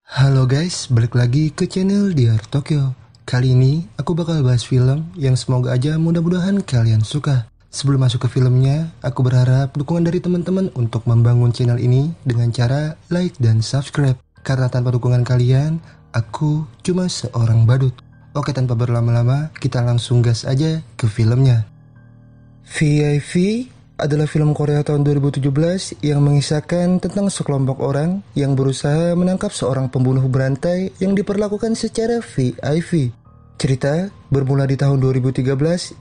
Halo guys, balik lagi ke channel Dear Tokyo. Kali ini aku bakal bahas film yang semoga aja mudah-mudahan kalian suka. Sebelum masuk ke filmnya, aku berharap dukungan dari teman-teman untuk membangun channel ini dengan cara like dan subscribe. Karena tanpa dukungan kalian, aku cuma seorang badut. Oke, tanpa berlama-lama, kita langsung gas aja ke filmnya. VIP adalah film Korea tahun 2017 yang mengisahkan tentang sekelompok orang yang berusaha menangkap seorang pembunuh berantai yang diperlakukan secara VIP. Cerita bermula di tahun 2013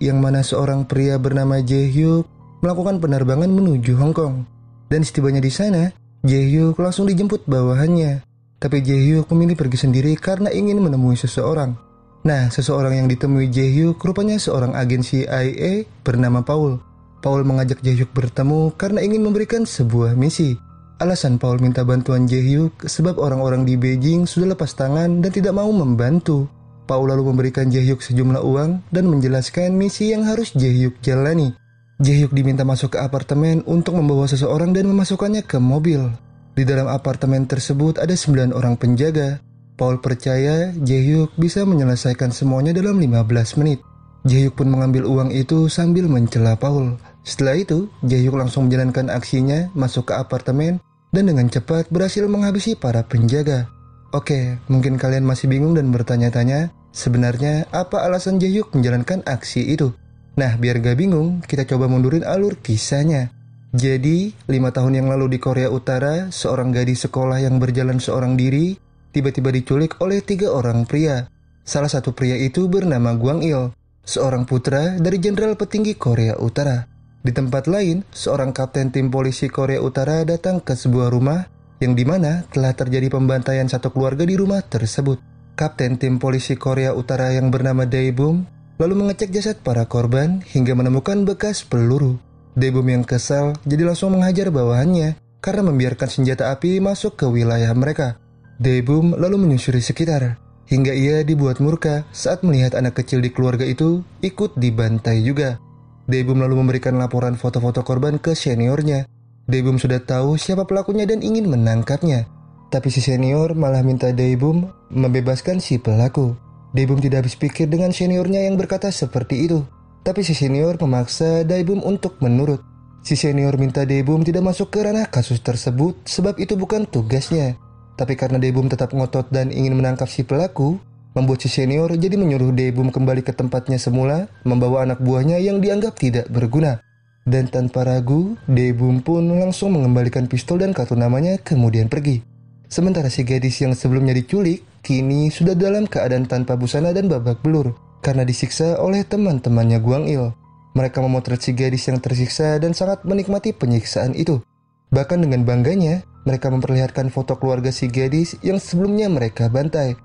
yang mana seorang pria bernama Jae-hyuk melakukan penerbangan menuju Hong Kong. Dan setibanya di sana, Jae-hyuk langsung dijemput bawahannya. Tapi Jae-hyuk memilih pergi sendiri karena ingin menemui seseorang. Nah, seseorang yang ditemui Jae-hyuk rupanya seorang agen CIA bernama Paul. Paul mengajak Jae-hyuk bertemu karena ingin memberikan sebuah misi. Alasan Paul minta bantuan Jae-hyuk sebab orang-orang di Beijing sudah lepas tangan dan tidak mau membantu. Paul lalu memberikan Jae-hyuk sejumlah uang dan menjelaskan misi yang harus Jae-hyuk jalani. Jae-hyuk diminta masuk ke apartemen untuk membawa seseorang dan memasukkannya ke mobil. Di dalam apartemen tersebut ada 9 orang penjaga. Paul percaya Jae-hyuk bisa menyelesaikan semuanya dalam 15 menit. Jae-hyuk pun mengambil uang itu sambil mencela Paul. Setelah itu, Jae-hyuk langsung menjalankan aksinya masuk ke apartemen dan dengan cepat berhasil menghabisi para penjaga. Oke, mungkin kalian masih bingung dan bertanya-tanya, sebenarnya apa alasan Jae-hyuk menjalankan aksi itu? Nah, biar gak bingung, kita coba mundurin alur kisahnya. Jadi, 5 tahun yang lalu di Korea Utara, seorang gadis sekolah yang berjalan seorang diri tiba-tiba diculik oleh 3 orang pria. Salah satu pria itu bernama Gwang Il, seorang putra dari jenderal petinggi Korea Utara. Di tempat lain, seorang kapten tim polisi Korea Utara datang ke sebuah rumah yang dimana telah terjadi pembantaian satu keluarga di rumah tersebut. Kapten tim polisi Korea Utara yang bernama Dae-bum lalu mengecek jasad para korban hingga menemukan bekas peluru. Dae-bum yang kesal jadi langsung menghajar bawahannya karena membiarkan senjata api masuk ke wilayah mereka. Dae-bum lalu menyusuri sekitar hingga ia dibuat murka saat melihat anak kecil di keluarga itu ikut dibantai juga. Dae-bum lalu memberikan laporan foto-foto korban ke seniornya. Dae-bum sudah tahu siapa pelakunya dan ingin menangkapnya. Tapi si senior malah minta Dae-bum membebaskan si pelaku. Dae-bum tidak habis pikir dengan seniornya yang berkata seperti itu. Tapi si senior memaksa Dae-bum untuk menurut. Si senior minta Dae-bum tidak masuk ke ranah kasus tersebut sebab itu bukan tugasnya. Tapi karena Dae-bum tetap ngotot dan ingin menangkap si pelaku, membuat si senior jadi menyuruh Dae-bum kembali ke tempatnya semula, membawa anak buahnya yang dianggap tidak berguna. Dan tanpa ragu, Dae-bum pun langsung mengembalikan pistol dan kartu namanya kemudian pergi. Sementara si gadis yang sebelumnya diculik, kini sudah dalam keadaan tanpa busana dan babak belur, karena disiksa oleh teman-temannya Gwang Il. Mereka memotret si gadis yang tersiksa dan sangat menikmati penyiksaan itu. Bahkan dengan bangganya, mereka memperlihatkan foto keluarga si gadis yang sebelumnya mereka bantai.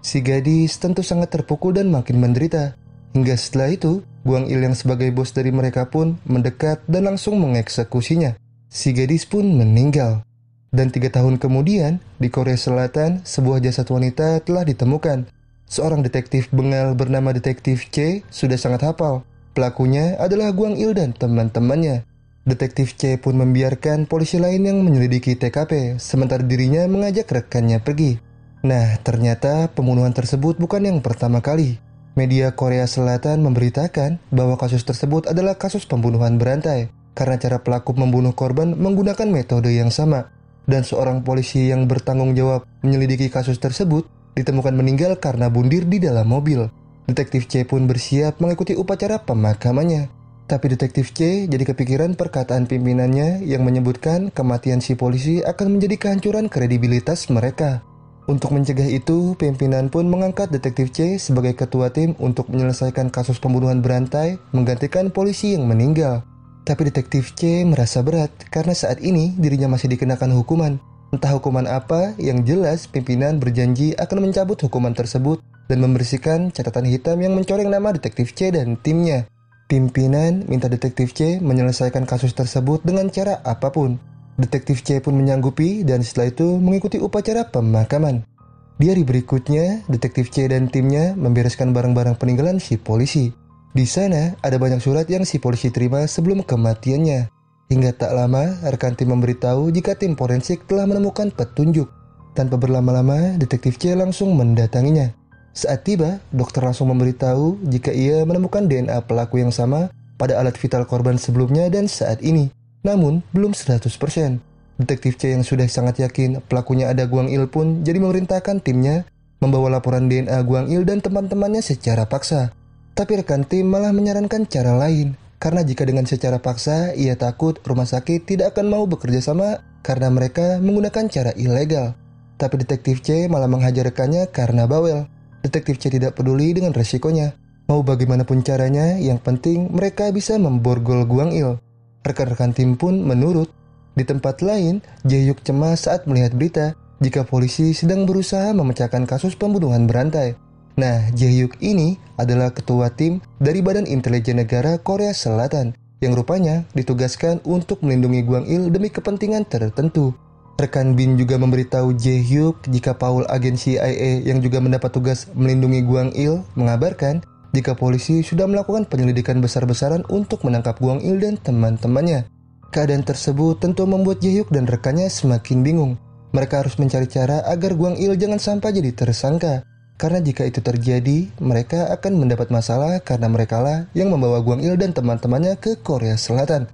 Si gadis tentu sangat terpukul dan makin menderita. Hingga setelah itu, Gwang Il yang sebagai bos dari mereka pun mendekat dan langsung mengeksekusinya. Si gadis pun meninggal. Dan 3 tahun kemudian, di Korea Selatan, sebuah jasad wanita telah ditemukan. Seorang detektif bengal bernama Detektif C sudah sangat hafal. Pelakunya adalah Gwang Il dan teman-temannya. Detektif C pun membiarkan polisi lain yang menyelidiki TKP, sementara dirinya mengajak rekannya pergi. Nah, ternyata pembunuhan tersebut bukan yang pertama kali. Media Korea Selatan memberitakan bahwa kasus tersebut adalah kasus pembunuhan berantai karena cara pelaku membunuh korban menggunakan metode yang sama. Dan seorang polisi yang bertanggung jawab menyelidiki kasus tersebut ditemukan meninggal karena bundir di dalam mobil. Detektif C pun bersiap mengikuti upacara pemakamannya. Tapi Detektif C jadi kepikiran perkataan pimpinannya yang menyebutkan kematian si polisi akan menjadi kehancuran kredibilitas mereka. Untuk mencegah itu, pimpinan pun mengangkat Detektif C sebagai ketua tim untuk menyelesaikan kasus pembunuhan berantai menggantikan polisi yang meninggal. Tapi Detektif C merasa berat karena saat ini dirinya masih dikenakan hukuman. Entah hukuman apa, yang jelas pimpinan berjanji akan mencabut hukuman tersebut dan membersihkan catatan hitam yang mencoreng nama Detektif C dan timnya. Pimpinan minta Detektif C menyelesaikan kasus tersebut dengan cara apapun. Detektif C pun menyanggupi dan setelah itu mengikuti upacara pemakaman. Di hari berikutnya, Detektif C dan timnya membereskan barang-barang peninggalan si polisi. Di sana ada banyak surat yang si polisi terima sebelum kematiannya. Hingga tak lama, rekan tim memberitahu jika tim forensik telah menemukan petunjuk. Tanpa berlama-lama, detektif C langsung mendatanginya. Saat tiba, dokter langsung memberitahu jika ia menemukan DNA pelaku yang sama pada alat vital korban sebelumnya dan saat ini. Namun, belum 100%. Detektif C yang sudah sangat yakin pelakunya ada Guang Il pun jadi memerintahkan timnya membawa laporan DNA Guang Il dan teman-temannya secara paksa. Tapi rekan tim malah menyarankan cara lain. Karena jika dengan secara paksa, ia takut rumah sakit tidak akan mau bekerja sama karena mereka menggunakan cara ilegal. Tapi detektif C malah menghajar rekannya karena bawel. Detektif C tidak peduli dengan resikonya. Mau bagaimanapun caranya, yang penting mereka bisa memborgol Guang Il. Rekan-rekan tim pun menurut. Di tempat lain, Jae-hyuk cemas saat melihat berita jika polisi sedang berusaha memecahkan kasus pembunuhan berantai. Nah, Jae-hyuk ini adalah ketua tim dari Badan Intelijen Negara Korea Selatan yang rupanya ditugaskan untuk melindungi Guang Il demi kepentingan tertentu. Rekan Bin juga memberitahu Jae-hyuk jika Paul agen CIA yang juga mendapat tugas melindungi Guang Il mengabarkan jika polisi sudah melakukan penyelidikan besar-besaran untuk menangkap Guang Il dan teman-temannya. Keadaan tersebut tentu membuat Jae-hyuk dan rekannya semakin bingung. Mereka harus mencari cara agar Guang Il jangan sampai jadi tersangka. Karena jika itu terjadi, mereka akan mendapat masalah karena merekalah yang membawa Guang Il dan teman-temannya ke Korea Selatan.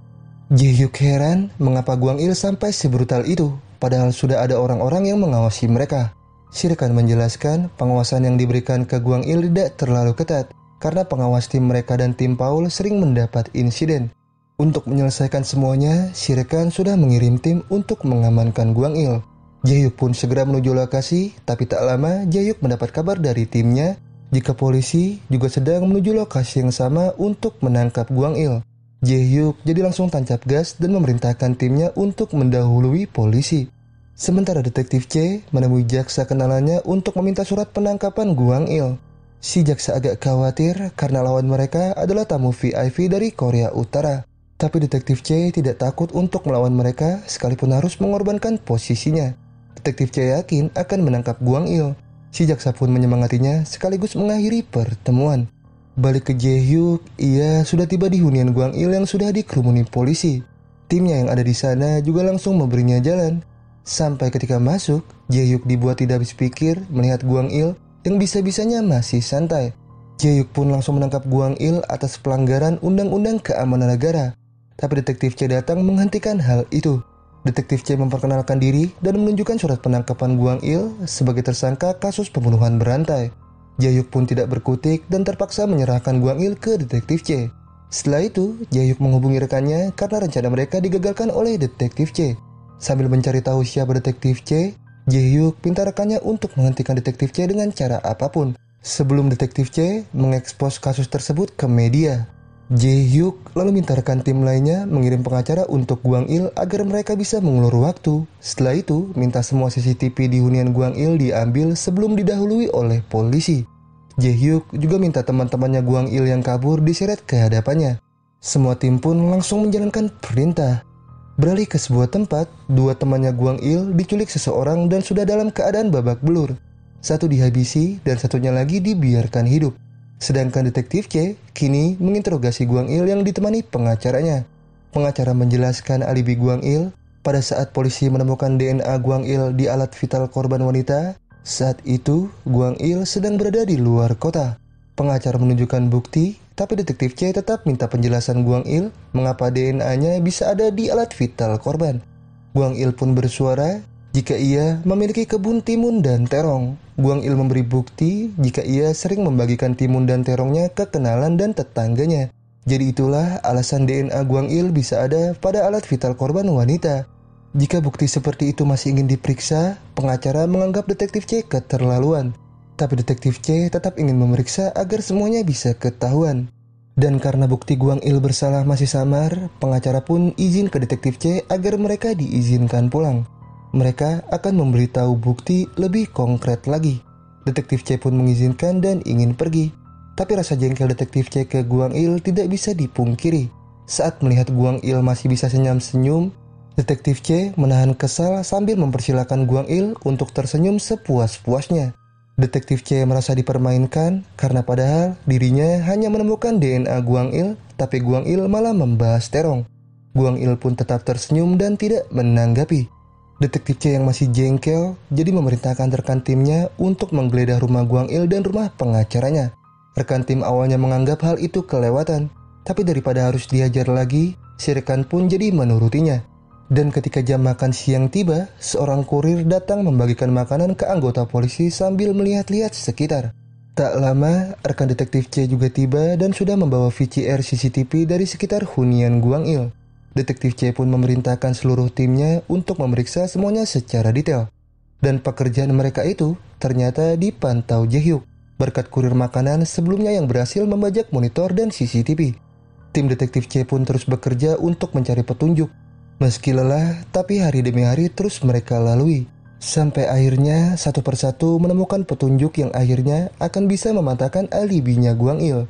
Jae-hyuk heran mengapa Guang Il sampai sebrutal itu, padahal sudah ada orang-orang yang mengawasi mereka. Si rekan menjelaskan pengawasan yang diberikan ke Guang Il tidak terlalu ketat, karena pengawas tim mereka dan tim Paul sering mendapat insiden. Untuk menyelesaikan semuanya, si rekan sudah mengirim tim untuk mengamankan Guang Il. Jae-hyuk pun segera menuju lokasi, tapi tak lama Jae-hyuk mendapat kabar dari timnya jika polisi juga sedang menuju lokasi yang sama untuk menangkap Guang Il. Jae-hyuk jadi langsung tancap gas dan memerintahkan timnya untuk mendahului polisi. Sementara detektif C menemui jaksa kenalannya untuk meminta surat penangkapan Guang Il. Si jaksa agak khawatir karena lawan mereka adalah tamu VIP dari Korea Utara. Tapi detektif C tidak takut untuk melawan mereka sekalipun harus mengorbankan posisinya. Detektif C yakin akan menangkap Guang Il. Si jaksa pun menyemangatinya sekaligus mengakhiri pertemuan. Balik ke Jae-hyuk, ia sudah tiba di hunian Guang Il yang sudah dikerumuni polisi. Timnya yang ada di sana juga langsung memberinya jalan. Sampai ketika masuk, Jae-hyuk dibuat tidak habis pikir melihat Guang Il yang bisa-bisanya masih santai. Jae-hyuk pun langsung menangkap Guang Il atas pelanggaran Undang-Undang Keamanan Negara. Tapi detektif C datang menghentikan hal itu. Detektif C memperkenalkan diri dan menunjukkan surat penangkapan Guang Il sebagai tersangka kasus pembunuhan berantai. Jae-hyuk pun tidak berkutik dan terpaksa menyerahkan Guang Il ke detektif C. Setelah itu, Jae-hyuk menghubungi rekannya karena rencana mereka digagalkan oleh detektif C. Sambil mencari tahu siapa detektif C, Jae-hyuk minta rekannya untuk menghentikan detektif C dengan cara apapun sebelum detektif C mengekspos kasus tersebut ke media. Jae-hyuk lalu minta rekan tim lainnya mengirim pengacara untuk Guang Il agar mereka bisa mengulur waktu. Setelah itu, minta semua CCTV di hunian Guang Il diambil sebelum didahului oleh polisi. Jae-hyuk juga minta teman-temannya Guang Il yang kabur diseret ke hadapannya. Semua tim pun langsung menjalankan perintah. Beralih ke sebuah tempat, dua temannya Guang Il diculik seseorang dan sudah dalam keadaan babak belur. Satu dihabisi dan satunya lagi dibiarkan hidup. Sedangkan detektif C kini menginterogasi Guang Il yang ditemani pengacaranya. Pengacara menjelaskan alibi Guang Il pada saat polisi menemukan DNA Guang Il di alat vital korban wanita. Saat itu, Guang Il sedang berada di luar kota. Pengacara menunjukkan bukti, tapi detektif C tetap minta penjelasan Guang Il mengapa DNA-nya bisa ada di alat vital korban. Guang Il pun bersuara jika ia memiliki kebun timun dan terong. Guang Il memberi bukti jika ia sering membagikan timun dan terongnya ke kenalan dan tetangganya. Jadi itulah alasan DNA Guang Il bisa ada pada alat vital korban wanita. Jika bukti seperti itu masih ingin diperiksa, pengacara menganggap detektif C keterlaluan. Tapi detektif C tetap ingin memeriksa agar semuanya bisa ketahuan. Dan karena bukti Guang Il bersalah masih samar, pengacara pun izin ke detektif C agar mereka diizinkan pulang. Mereka akan memberitahu bukti lebih konkret lagi. Detektif C pun mengizinkan dan ingin pergi. Tapi rasa jengkel detektif C ke Guang Il tidak bisa dipungkiri. Saat melihat Guang Il masih bisa senyum-senyum, detektif C menahan kesal sambil mempersilahkan Guang Il untuk tersenyum sepuas-puasnya. Detektif C merasa dipermainkan karena padahal dirinya hanya menemukan DNA Guang Il, tapi Guang Il malah membahas terong. Guang Il pun tetap tersenyum dan tidak menanggapi. Detektif C yang masih jengkel jadi memerintahkan rekan timnya untuk menggeledah rumah Guang Il dan rumah pengacaranya. Rekan tim awalnya menganggap hal itu kelewatan, tapi daripada harus diajar lagi, si rekan pun jadi menurutinya. Dan ketika jam makan siang tiba, seorang kurir datang membagikan makanan ke anggota polisi sambil melihat-lihat sekitar. Tak lama, rekan detektif C juga tiba dan sudah membawa VCR CCTV dari sekitar hunian Guang Il. Detektif C pun memerintahkan seluruh timnya untuk memeriksa semuanya secara detail. Dan pekerjaan mereka itu ternyata dipantau Jae-hyuk berkat kurir makanan sebelumnya yang berhasil membajak monitor dan CCTV. Tim detektif C pun terus bekerja untuk mencari petunjuk. Meski lelah, tapi hari demi hari terus mereka lalui. Sampai akhirnya satu persatu menemukan petunjuk yang akhirnya akan bisa mematahkan alibinya Guang Il.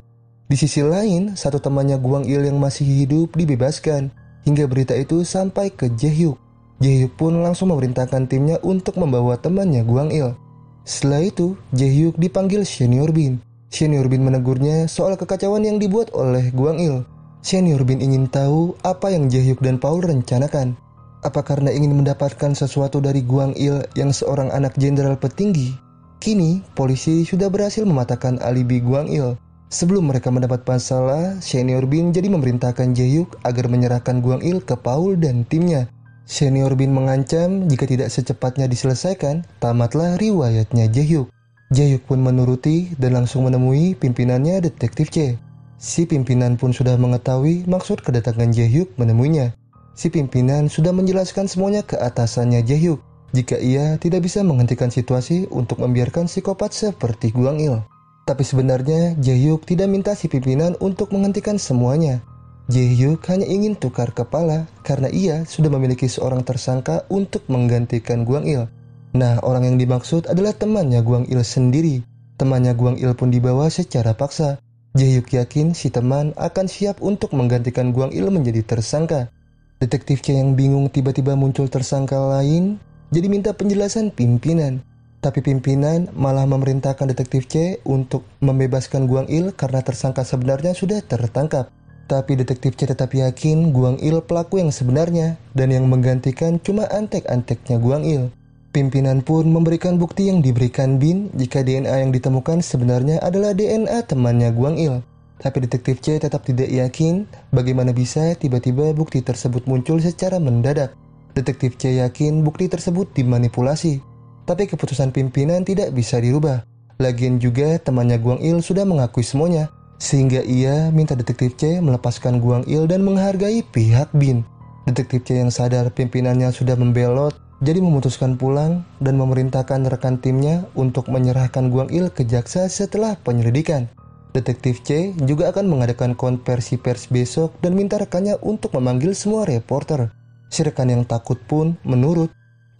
Di sisi lain, satu temannya Guang Il yang masih hidup dibebaskan. Hingga berita itu sampai ke Jae-hyuk. Jae-hyuk pun langsung memerintahkan timnya untuk membawa temannya Guang Il. Setelah itu, Jae-hyuk dipanggil Senior Bin. Senior Bin menegurnya soal kekacauan yang dibuat oleh Guang Il. Senior Bin ingin tahu apa yang Jae-hyuk dan Paul rencanakan. Apa karena ingin mendapatkan sesuatu dari Guang Il yang seorang anak jenderal petinggi? Kini, polisi sudah berhasil mematahkan alibi Guang Il. Sebelum mereka mendapat masalah, Senior Bin jadi memerintahkan Jae-hyuk agar menyerahkan Guang Il ke Paul dan timnya. Senior Bin mengancam jika tidak secepatnya diselesaikan, tamatlah riwayatnya Jae-hyuk. Jae-hyuk pun menuruti dan langsung menemui pimpinannya Detektif C. Si pimpinan pun sudah mengetahui maksud kedatangan Jae-hyuk menemuinya. Si pimpinan sudah menjelaskan semuanya ke atasannya Jae-hyuk jika ia tidak bisa menghentikan situasi untuk membiarkan psikopat seperti Guang Il. Tapi sebenarnya Jae-hyuk tidak minta si pimpinan untuk menghentikan semuanya. Jae-hyuk hanya ingin tukar kepala karena ia sudah memiliki seorang tersangka untuk menggantikan Guang Il. Nah, orang yang dimaksud adalah temannya Guang Il sendiri. Temannya Guang Il pun dibawa secara paksa. Jae-hyuk yakin si teman akan siap untuk menggantikan Guang Il menjadi tersangka. Detektif C yang bingung tiba-tiba muncul tersangka lain, jadi minta penjelasan pimpinan. Tapi pimpinan malah memerintahkan Detektif C untuk membebaskan Guang Il karena tersangka sebenarnya sudah tertangkap. Tapi Detektif C tetap yakin Guang Il pelaku yang sebenarnya dan yang menggantikan cuma antek-anteknya Guang Il. Pimpinan pun memberikan bukti yang diberikan Bin jika DNA yang ditemukan sebenarnya adalah DNA temannya Guang Il. Tapi Detektif C tetap tidak yakin bagaimana bisa tiba-tiba bukti tersebut muncul secara mendadak. Detektif C yakin bukti tersebut dimanipulasi. Tapi keputusan pimpinan tidak bisa dirubah. Lagian juga temannya Guang Il sudah mengakui semuanya, sehingga ia minta Detektif C melepaskan Guang Il dan menghargai pihak Bin. Detektif C yang sadar pimpinannya sudah membelot, jadi memutuskan pulang dan memerintahkan rekan timnya untuk menyerahkan Guang Il ke jaksa setelah penyelidikan. Detektif C juga akan mengadakan konversi pers besok dan minta rekannya untuk memanggil semua reporter. Si rekan yang takut pun menurut.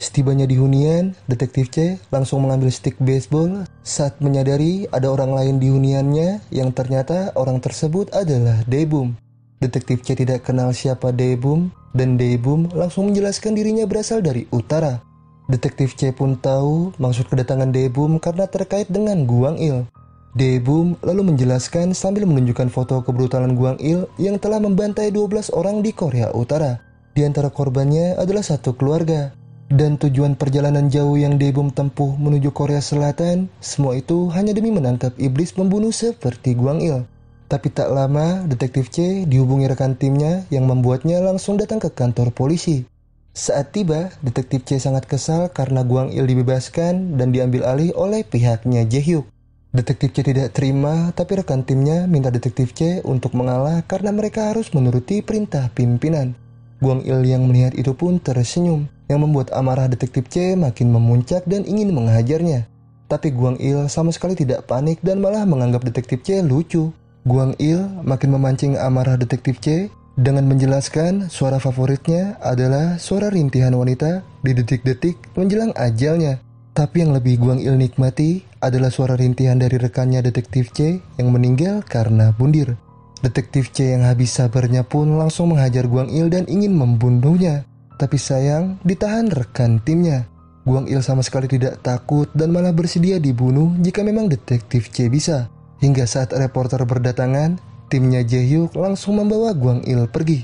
Setibanya di hunian, Detektif C langsung mengambil stick baseball saat menyadari ada orang lain di huniannya yang ternyata orang tersebut adalah Dae-bum. Detektif C tidak kenal siapa Dae-bum dan Dae-bum langsung menjelaskan dirinya berasal dari utara. Detektif C pun tahu maksud kedatangan Dae-bum karena terkait dengan Guang Il. Dae-bum lalu menjelaskan sambil menunjukkan foto kebrutalan Guang Il yang telah membantai 12 orang di Korea Utara. Di antara korbannya adalah satu keluarga. Dan tujuan perjalanan jauh yang Dae-bum tempuh menuju Korea Selatan, semua itu hanya demi menangkap iblis pembunuh seperti Guang Il. Tapi tak lama, Detektif C dihubungi rekan timnya yang membuatnya langsung datang ke kantor polisi. Saat tiba, Detektif C sangat kesal karena Guang Il dibebaskan dan diambil alih oleh pihaknya Jae-hyuk. Detektif C tidak terima, tapi rekan timnya minta Detektif C untuk mengalah karena mereka harus menuruti perintah pimpinan. Guang Il yang melihat itu pun tersenyum, yang membuat amarah Detektif C makin memuncak dan ingin menghajarnya. Tapi Guang Il sama sekali tidak panik dan malah menganggap Detektif C lucu. Guang Il makin memancing amarah Detektif C dengan menjelaskan suara favoritnya adalah suara rintihan wanita di detik-detik menjelang ajalnya. Tapi yang lebih Guang Il nikmati adalah suara rintihan dari rekannya Detektif C yang meninggal karena bundir. Detektif C yang habis sabarnya pun langsung menghajar Guang Il dan ingin membunuhnya. Tapi sayang ditahan rekan timnya. Guang Il sama sekali tidak takut dan malah bersedia dibunuh jika memang Detektif C bisa. Hingga saat reporter berdatangan, timnya Jae-hyuk langsung membawa Guang Il pergi.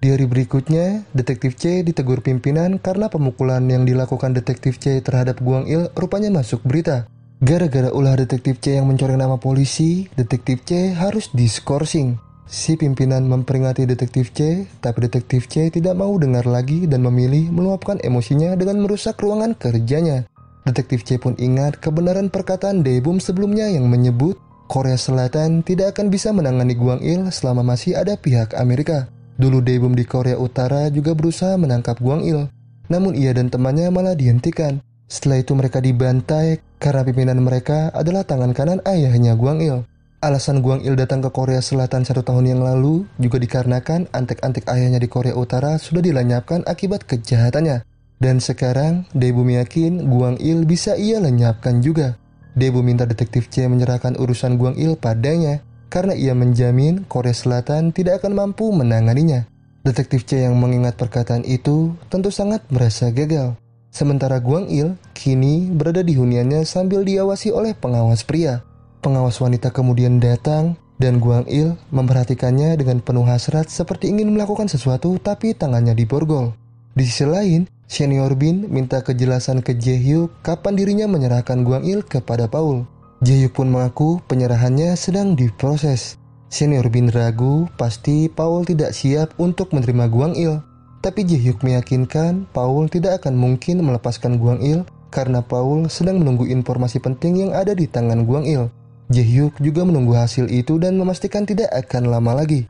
Di hari berikutnya, Detektif C ditegur pimpinan karena pemukulan yang dilakukan Detektif C terhadap Guang Il rupanya masuk berita. Gara-gara ulah Detektif C yang mencoreng nama polisi, Detektif C harus diskorsing. Si pimpinan memperingati Detektif C, tapi Detektif C tidak mau dengar lagi dan memilih meluapkan emosinya dengan merusak ruangan kerjanya. Detektif C pun ingat kebenaran perkataan Dae-bum sebelumnya yang menyebut Korea Selatan tidak akan bisa menangani Guang Il selama masih ada pihak Amerika. Dulu Dae-bum di Korea Utara juga berusaha menangkap Guang Il, namun ia dan temannya malah dihentikan. Setelah itu mereka dibantai karena pimpinan mereka adalah tangan kanan ayahnya Guang Il. Alasan Guang Il datang ke Korea Selatan 1 tahun yang lalu juga dikarenakan antek-antek ayahnya di Korea Utara sudah dilenyapkan akibat kejahatannya. Dan sekarang Dae-bum yakin Guang Il bisa ia lenyapkan juga. Dae-bum minta Detektif C menyerahkan urusan Guang Il padanya karena ia menjamin Korea Selatan tidak akan mampu menanganinya. Detektif C yang mengingat perkataan itu tentu sangat merasa gagal. Sementara Guang Il kini berada di huniannya sambil diawasi oleh pengawas pria. Pengawas wanita kemudian datang dan Guang Il memperhatikannya dengan penuh hasrat seperti ingin melakukan sesuatu tapi tangannya diborgol. Di sisi lain, Senior Bin minta kejelasan ke Jae-hyuk kapan dirinya menyerahkan Guang Il kepada Paul. Jae-hyuk pun mengaku penyerahannya sedang diproses. Senior Bin ragu pasti Paul tidak siap untuk menerima Guang Il. Tapi Jae-hyuk meyakinkan Paul tidak akan mungkin melepaskan Guang Il karena Paul sedang menunggu informasi penting yang ada di tangan Guang Il. Jae-hyuk juga menunggu hasil itu dan memastikan tidak akan lama lagi.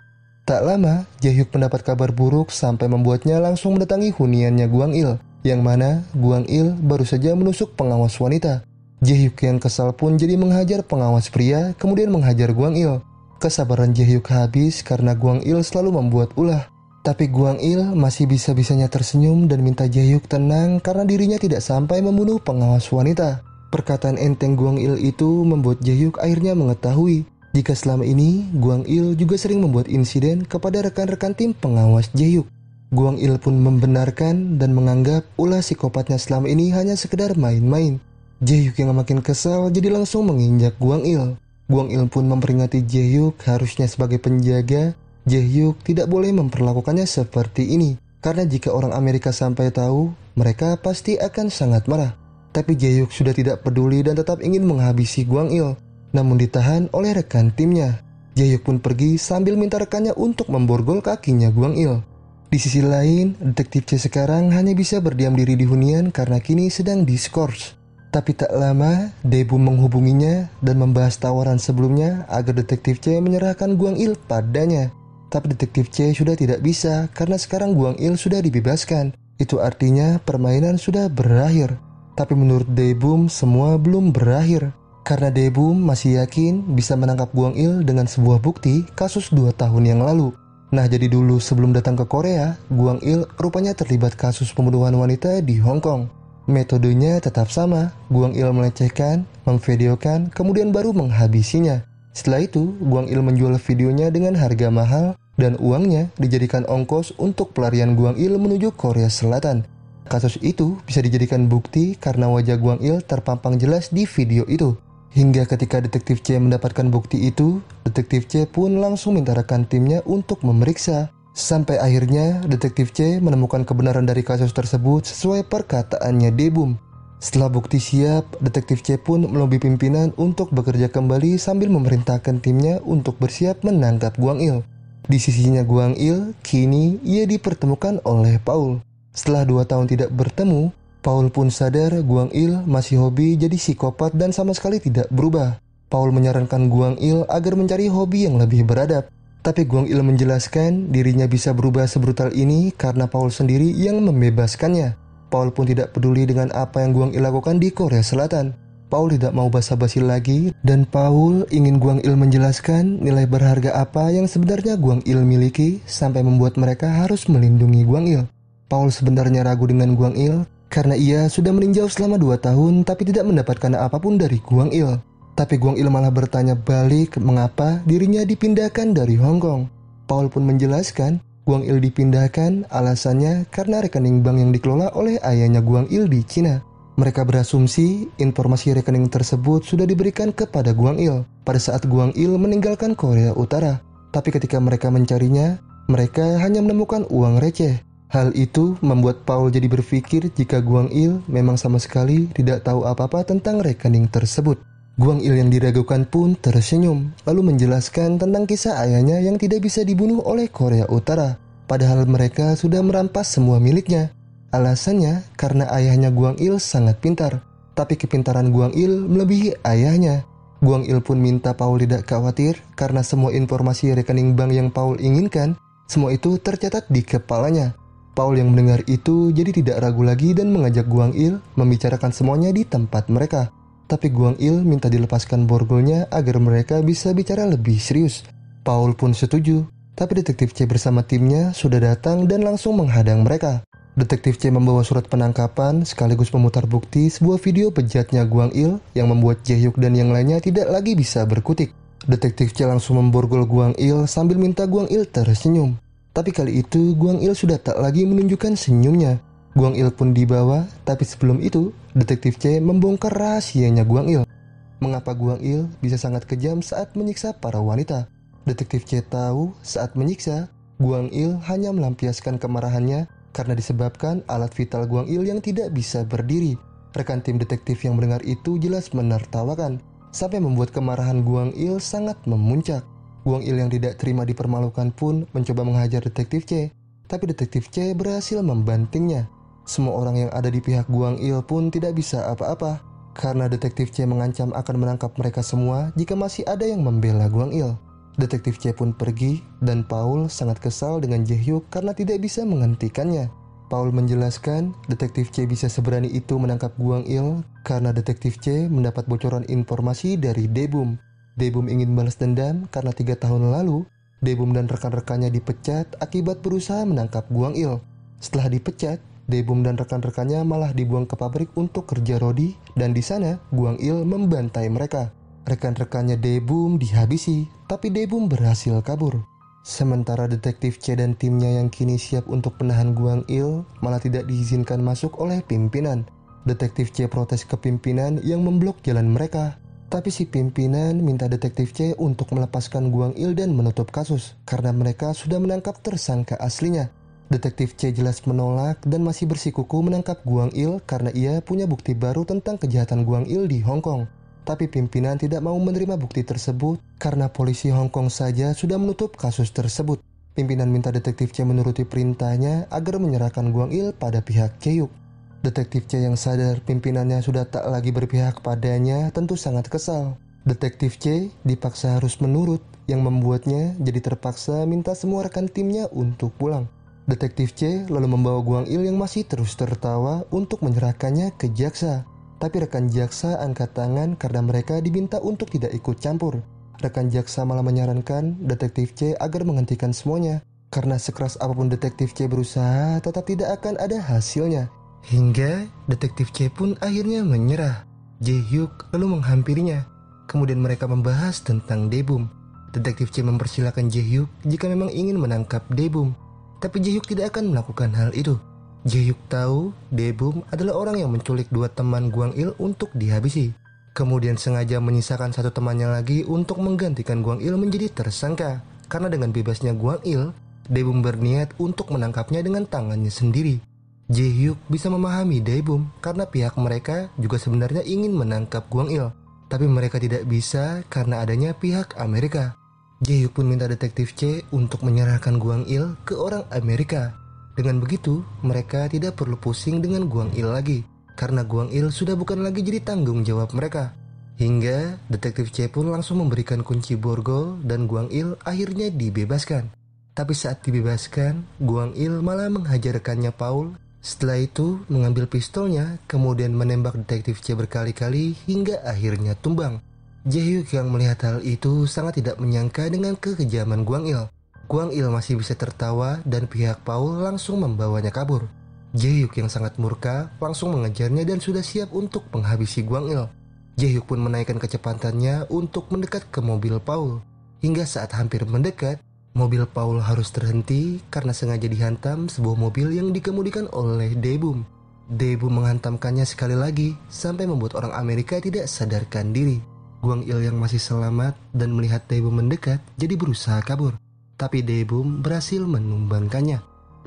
Tak lama, Jae-hyuk mendapat kabar buruk sampai membuatnya langsung mendatangi huniannya Guang Il, yang mana Guang Il baru saja menusuk pengawas wanita. Jae-hyuk yang kesal pun jadi menghajar pengawas pria, kemudian menghajar Guang Il. Kesabaran Jae-hyuk habis karena Guang Il selalu membuat ulah. Tapi Guang Il masih bisa-bisanya tersenyum dan minta Jae-hyuk tenang karena dirinya tidak sampai membunuh pengawas wanita. Perkataan enteng Guang Il itu membuat Jae-hyuk akhirnya mengetahui jika selama ini Guang Il juga sering membuat insiden kepada rekan-rekan tim pengawas Jae-hyuk. Guang Il pun membenarkan dan menganggap ulah psikopatnya selama ini hanya sekedar main-main. Jae-hyuk yang makin kesal jadi langsung menginjak Guang Il. Guang Il pun memperingati Jae-hyuk harusnya sebagai penjaga, Jae-hyuk tidak boleh memperlakukannya seperti ini. Karena jika orang Amerika sampai tahu, mereka pasti akan sangat marah. Tapi Jae-hyuk sudah tidak peduli dan tetap ingin menghabisi Guang Il, namun ditahan oleh rekan timnya. Jae-hyuk pun pergi sambil minta rekannya untuk memborgol kakinya Guang Il. Di sisi lain, Detektif C sekarang hanya bisa berdiam diri di hunian karena kini sedang diskors. Tapi tak lama, Dae-bum menghubunginya dan membahas tawaran sebelumnya agar Detektif C menyerahkan Guang Il padanya. Tapi Detektif C sudah tidak bisa karena sekarang Guang Il sudah dibebaskan. Itu artinya permainan sudah berakhir. Tapi menurut Dae-bum semua belum berakhir. Karena Dae-bum masih yakin bisa menangkap Guang Il dengan sebuah bukti kasus 2 tahun yang lalu. Nah, jadi dulu sebelum datang ke Korea, Guang Il rupanya terlibat kasus pembunuhan wanita di Hong Kong. Metodenya tetap sama, Guang Il melecehkan, memvideokan, kemudian baru menghabisinya. Setelah itu, Guang Il menjual videonya dengan harga mahal dan uangnya dijadikan ongkos untuk pelarian Guang Il menuju Korea Selatan. Kasus itu bisa dijadikan bukti karena wajah Guang Il terpampang jelas di video itu. Hingga ketika Detektif C mendapatkan bukti itu, Detektif C pun langsung minta rekan timnya untuk memeriksa. Sampai akhirnya Detektif C menemukan kebenaran dari kasus tersebut sesuai perkataannya Dae-bum. Setelah bukti siap, Detektif C pun melobi pimpinan untuk bekerja kembali sambil memerintahkan timnya untuk bersiap menangkap Guang Il. Di sisinya Guang Il, kini ia dipertemukan oleh Paul. Setelah 2 tahun tidak bertemu, Paul pun sadar Guang Il masih hobi jadi psikopat dan sama sekali tidak berubah. Paul menyarankan Guang Il agar mencari hobi yang lebih beradab. Tapi Guang Il menjelaskan dirinya bisa berubah sebrutal ini karena Paul sendiri yang membebaskannya. Paul pun tidak peduli dengan apa yang Guang Il lakukan di Korea Selatan. Paul tidak mau basa-basi lagi dan Paul ingin Guang Il menjelaskan nilai berharga apa yang sebenarnya Guang Il miliki sampai membuat mereka harus melindungi Guang Il. Paul sebenarnya ragu dengan Guang Il karena ia sudah meninjau selama 2 tahun tapi tidak mendapatkan apapun dari Guang Il. Tapi Guang Il malah bertanya balik mengapa dirinya dipindahkan dari Hong Kong. Paul pun menjelaskan Guang Il dipindahkan alasannya karena rekening bank yang dikelola oleh ayahnya Guang Il di Cina. Mereka berasumsi informasi rekening tersebut sudah diberikan kepada Guang Il pada saat Guang Il meninggalkan Korea Utara. Tapi ketika mereka mencarinya, Mereka hanya menemukan uang receh. Hal itu membuat Paul jadi berpikir jika Guang Il memang sama sekali tidak tahu apa-apa tentang rekening tersebut. Guang Il yang diragukan pun tersenyum, lalu menjelaskan tentang kisah ayahnya yang tidak bisa dibunuh oleh Korea Utara, padahal mereka sudah merampas semua miliknya. Alasannya karena ayahnya Guang Il sangat pintar, tapi kepintaran Guang Il melebihi ayahnya. Guang Il pun minta Paul tidak khawatir karena semua informasi rekening bank yang Paul inginkan, semua itu tercatat di kepalanya. Paul yang mendengar itu jadi tidak ragu lagi dan mengajak Guang Il membicarakan semuanya di tempat mereka. Tapi Guang Il minta dilepaskan borgolnya agar mereka bisa bicara lebih serius. Paul pun setuju, tapi detektif C bersama timnya sudah datang dan langsung menghadang mereka. Detektif C membawa surat penangkapan sekaligus memutar bukti sebuah video bejatnya Guang Il yang membuat Jae-hyuk dan yang lainnya tidak lagi bisa berkutik. Detektif C langsung memborgol Guang Il sambil minta Guang Il tersenyum. Tapi kali itu Guang Il sudah tak lagi menunjukkan senyumnya. Guang Il pun dibawa, tapi sebelum itu Detektif C membongkar rahasianya Guang Il. Mengapa Guang Il bisa sangat kejam saat menyiksa para wanita? Detektif C tahu saat menyiksa, Guang Il hanya melampiaskan kemarahannya karena disebabkan alat vital Guang Il yang tidak bisa berdiri. Rekan tim detektif yang mendengar itu jelas menertawakan, sampai membuat kemarahan Guang Il sangat memuncak. Guang Il yang tidak terima dipermalukan pun mencoba menghajar Detektif C, tapi Detektif C berhasil membantingnya. Semua orang yang ada di pihak Guang Il pun tidak bisa apa-apa, karena Detektif C mengancam akan menangkap mereka semua jika masih ada yang membela Guang Il. Detektif C pun pergi, dan Paul sangat kesal dengan Jae-hyuk karena tidak bisa menghentikannya. Paul menjelaskan Detektif C bisa seberani itu menangkap Guang Il karena Detektif C mendapat bocoran informasi dari Daebum. Daebum ingin balas dendam karena 3 tahun lalu, Daebum dan rekan-rekannya dipecat akibat berusaha menangkap Guang Il. Setelah dipecat, Daebum dan rekan-rekannya malah dibuang ke pabrik untuk kerja rodi, dan di sana Guang Il membantai mereka. Rekan-rekannya Daebum dihabisi, tapi Daebum berhasil kabur. Sementara Detektif C dan timnya yang kini siap untuk menahan Guang Il malah tidak diizinkan masuk oleh pimpinan. Detektif C protes ke pimpinan yang memblok jalan mereka. Tapi si pimpinan minta Detektif C untuk melepaskan Guang Il dan menutup kasus karena mereka sudah menangkap tersangka aslinya. Detektif C jelas menolak dan masih bersikuku menangkap Guang Il karena ia punya bukti baru tentang kejahatan Guang Il di Hong Kong. Tapi pimpinan tidak mau menerima bukti tersebut karena polisi Hong Kong saja sudah menutup kasus tersebut. Pimpinan minta Detektif C menuruti perintahnya agar menyerahkan Guang Il pada pihak Jae-hyuk. Detektif C yang sadar pimpinannya sudah tak lagi berpihak padanya tentu sangat kesal. Detektif C dipaksa harus menurut, yang membuatnya jadi terpaksa minta semua rekan timnya untuk pulang. Detektif C lalu membawa Guang Il yang masih terus tertawa untuk menyerahkannya ke jaksa. Tapi rekan jaksa angkat tangan karena mereka diminta untuk tidak ikut campur. Rekan jaksa malah menyarankan Detektif C agar menghentikan semuanya, karena sekeras apapun Detektif C berusaha tetap tidak akan ada hasilnya. Hingga Detektif C pun akhirnya menyerah. Jae-hyuk lalu menghampirinya. Kemudian mereka membahas tentang Daebum. Detektif C mempersilahkan Jae-hyuk jika memang ingin menangkap Daebum. Tapi Jae-hyuk tidak akan melakukan hal itu. Jae-hyuk tahu Daebum adalah orang yang menculik 2 teman Guang Il untuk dihabisi. Kemudian sengaja menyisakan 1 temannya lagi untuk menggantikan Guang Il menjadi tersangka. Karena dengan bebasnya Guang Il, Daebum berniat untuk menangkapnya dengan tangannya sendiri. Jae-hyuk bisa memahami Daebum karena pihak mereka juga sebenarnya ingin menangkap Guang Il, tapi mereka tidak bisa karena adanya pihak Amerika. Jae-hyuk pun minta Detektif C untuk menyerahkan Guang Il ke orang Amerika. Dengan begitu, mereka tidak perlu pusing dengan Guang Il lagi, karena Guang Il sudah bukan lagi jadi tanggung jawab mereka. Hingga Detektif C pun langsung memberikan kunci borgol dan Guang Il akhirnya dibebaskan. Tapi saat dibebaskan, Guang Il malah menghajar rekannya Paul. Setelah itu, mengambil pistolnya, kemudian menembak Detektif C berkali-kali hingga akhirnya tumbang. Jae-hyuk yang melihat hal itu sangat tidak menyangka dengan kekejaman Guang Il. Guang Il masih bisa tertawa dan pihak Paul langsung membawanya kabur. Jae-hyuk yang sangat murka langsung mengejarnya dan sudah siap untuk menghabisi Guang Il. Jae-hyuk pun menaikkan kecepatannya untuk mendekat ke mobil Paul. Hingga saat hampir mendekat, mobil Paul harus terhenti karena sengaja dihantam sebuah mobil yang dikemudikan oleh Daebum. Daebum menghantamkannya sekali lagi sampai membuat orang Amerika tidak sadarkan diri. Guang Il yang masih selamat dan melihat Daebum mendekat jadi berusaha kabur. tapi Daebum berhasil menumbangkannya.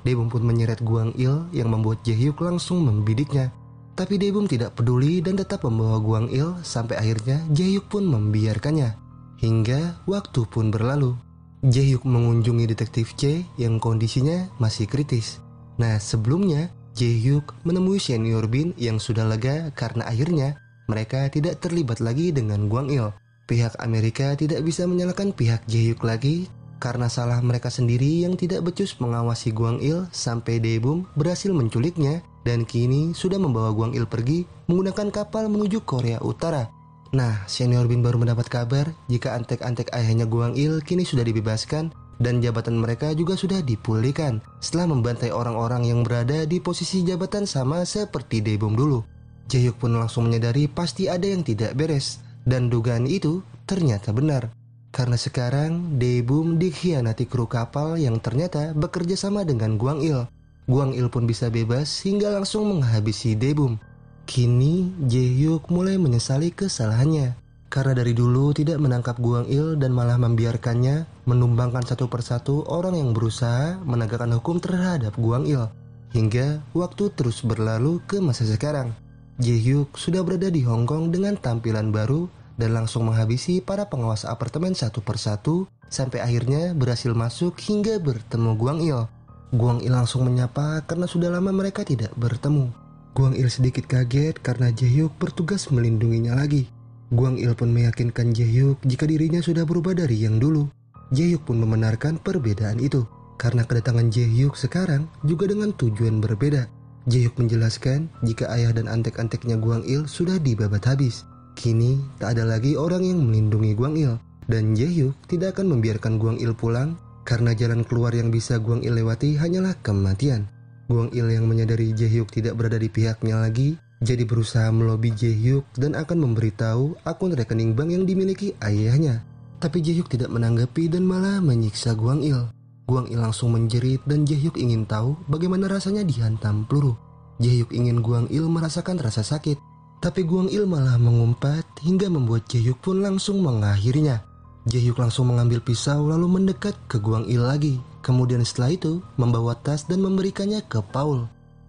Daebum pun menyeret Guang Il yang membuat Jaehyuk langsung membidiknya. Tapi Daebum tidak peduli dan tetap membawa Guang Il sampai akhirnya Jaehyuk pun membiarkannya. Hingga waktu pun berlalu. Jaehyuk mengunjungi detektif C yang kondisinya masih kritis. Nah, sebelumnya Jaehyuk menemui Senior Bin yang sudah lega karena akhirnya mereka tidak terlibat lagi dengan Guang Il. Pihak Amerika tidak bisa menyalahkan pihak Jaehyuk lagi karena salah mereka sendiri yang tidak becus mengawasi Guang Il sampai Daebum berhasil menculiknya dan kini sudah membawa Guang Il pergi menggunakan kapal menuju Korea Utara. Nah, Senior Bin baru mendapat kabar jika antek-antek ayahnya Guang Il kini sudah dibebaskan dan jabatan mereka juga sudah dipulihkan setelah membantai orang-orang yang berada di posisi jabatan sama seperti Daebum dulu. Jaehyuk pun langsung menyadari pasti ada yang tidak beres dan dugaan itu ternyata benar. Karena sekarang Daebum dikhianati kru kapal yang ternyata bekerja sama dengan Guang Il. Guang Il pun bisa bebas hingga langsung menghabisi Daebum. Kini Jaehyuk mulai menyesali kesalahannya. Karena dari dulu tidak menangkap Guang Il dan malah membiarkannya menumbangkan satu persatu orang yang berusaha menegakkan hukum terhadap Guang Il. Hingga waktu terus berlalu ke masa sekarang. Jaehyuk sudah berada di Hong Kong dengan tampilan baru dan langsung menghabisi para pengawas apartemen satu persatu sampai akhirnya berhasil masuk hingga bertemu Guang Il. Guang Il langsung menyapa karena sudah lama mereka tidak bertemu. Guang Il sedikit kaget karena Jaehyuk bertugas melindunginya lagi. Guang Il pun meyakinkan Jaehyuk jika dirinya sudah berubah dari yang dulu. Jaehyuk pun membenarkan perbedaan itu karena kedatangan Jaehyuk sekarang juga dengan tujuan berbeda. Jaehyuk menjelaskan jika ayah dan antek-anteknya Guang Il sudah dibabat habis. Kini tak ada lagi orang yang melindungi Guang Il dan Jaehyuk tidak akan membiarkan Guang Il pulang karena jalan keluar yang bisa Guang Il lewati hanyalah kematian. Guang Il yang menyadari Jaehyuk tidak berada di pihaknya lagi jadi berusaha melobi Jaehyuk dan akan memberitahu akun rekening bank yang dimiliki ayahnya. Tapi Jaehyuk tidak menanggapi dan malah menyiksa Guang Il. Guang Il langsung menjerit dan Jaehyuk ingin tahu bagaimana rasanya dihantam peluru. Jaehyuk ingin Guang Il merasakan rasa sakit. Tapi Guang Il malah mengumpat hingga membuat Jaehyuk pun langsung mengakhirinya. Jaehyuk langsung mengambil pisau lalu mendekat ke Guang Il lagi. Kemudian setelah itu membawa tas dan memberikannya ke Paul.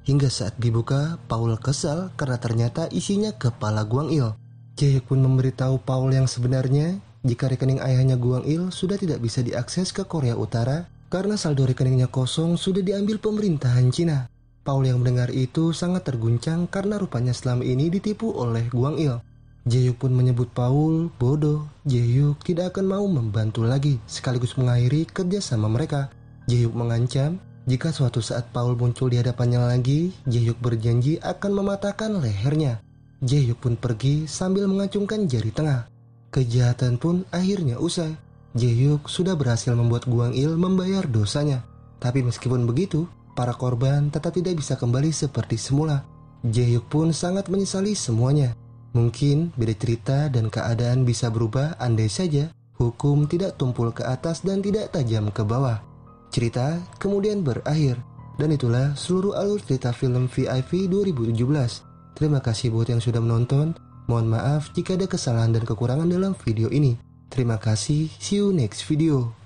Hingga saat dibuka, Paul kesal karena ternyata isinya kepala Guang Il. Jaehyuk pun memberitahu Paul yang sebenarnya jika rekening ayahnya Guang Il sudah tidak bisa diakses ke Korea Utara karena saldo rekeningnya kosong sudah diambil pemerintahan Cina. Paul yang mendengar itu sangat terguncang karena rupanya selama ini ditipu oleh Guang Il. Jaehyuk pun menyebut Paul bodoh. Jaehyuk tidak akan mau membantu lagi sekaligus mengakhiri kerja sama mereka. Jaehyuk mengancam jika suatu saat Paul muncul di hadapannya lagi, Jaehyuk berjanji akan mematahkan lehernya. Jaehyuk pun pergi sambil mengacungkan jari tengah. Kejahatan pun akhirnya usai. Jaehyuk sudah berhasil membuat Guang Il membayar dosanya. Tapi meskipun begitu, para korban tetap tidak bisa kembali seperti semula. Jaehyuk pun sangat menyesali semuanya. Mungkin beda cerita dan keadaan bisa berubah andai saja hukum tidak tumpul ke atas dan tidak tajam ke bawah. Cerita kemudian berakhir. Dan itulah seluruh alur cerita film VIP 2017. Terima kasih buat yang sudah menonton. Mohon maaf jika ada kesalahan dan kekurangan dalam video ini. Terima kasih, see you next video.